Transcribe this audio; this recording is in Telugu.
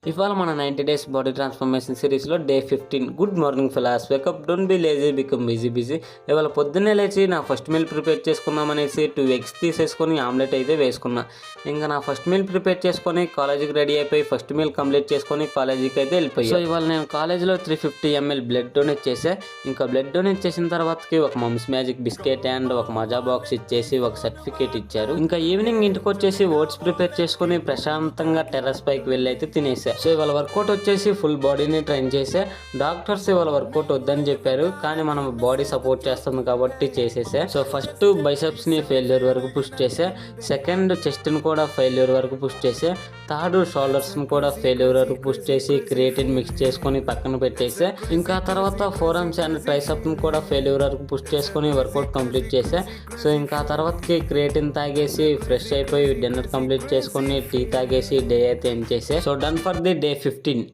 ఇవాళ మన 90 డేస్ బాడీ ట్రాన్స్ఫర్మేషన్ సిరీస్లో day 15 good morning fellas wake up don't be lazy become busy. ఇవాళ పొద్దున్నే లేచి నా ఫస్ట్ మీల్ ప్రిపేర్ చేసుకుందామనేసి 2 ఎగ్స్ తీసేసుకొని ఆమ్లెట్ అయితే వేసుకున్నా. ఇంకా నా ఫస్ట్ మీల్ ప్రిపేర్ చేసుకొని కాలేజీకి రెడీ అయిపోయి ఫస్ట్ మీల్ కంప్లీట్ చేసుకొని కాలేజీకి అయితే వెళ్ళిపోయి. సో ఇవాళ నేను కాలేజీలో 350 ml బ్లడ్ డొనేట్ చేసా. ఇంకా బ్లడ్ డొనేట్ చేసిన తర్వాతకి ఒక మమ్స్ మ్యాజిక్ బిస్కెట్ అండ్ ఒక మజా బాక్స్ ఇచ్చేసి ఒక సర్టిఫికేట్ ఇచ్చారు. ఇంకా ఈవినింగ్ ఇంటికి వచ్చేసి ఓట్స్ ప్రిపేర్ చేసుకొని ప్రశాంతంగా టెర్రస్ పైకి వెళ్ళి అయితే తినేసా. సో ఇవాళ వర్కౌట్ వచ్చేసి ఫుల్ బాడీని ట్రైన్ చేసే. డాక్టర్స్ ఇవాళ వర్కౌట్ వద్దని చెప్పారు, కానీ మనం బాడీ సపోర్ట్ చేస్తుంది కాబట్టి చేసేసా. సో ఫస్ట్ బైసెప్స్ ని ఫెయిల్యూర్ వరకు పుష్ చేసా, సెకండ్ చెస్ట్ ని కూడా ఫెయిల్యూర్ వరకు పుష్ చేసా, థర్డ్ షోల్డర్స్ ని కూడా ఫెయిల్యూర్ వరకు పుష్ చేసి క్రియేటిన్ మిక్స్ చేసుకొని పక్కన పెట్టేసా. ఇంకా తర్వాత ఫోర్ ఆర్మ్స్ అండ్ ట్రైసెప్ ని కూడా ఫెయిల్యూర్ వరకు పుష్ చేసుకొని వర్కౌట్ కంప్లీట్ చేసా. సో ఇంకా తర్వాతకి క్రియేటిన్ తాగేసి ఫ్రెష్ అయిపోయి డిన్నర్ కంప్లీట్ చేసుకొని టీ తాగేసి డే అయితే ఎండ్ చేసా. So done for the day 15.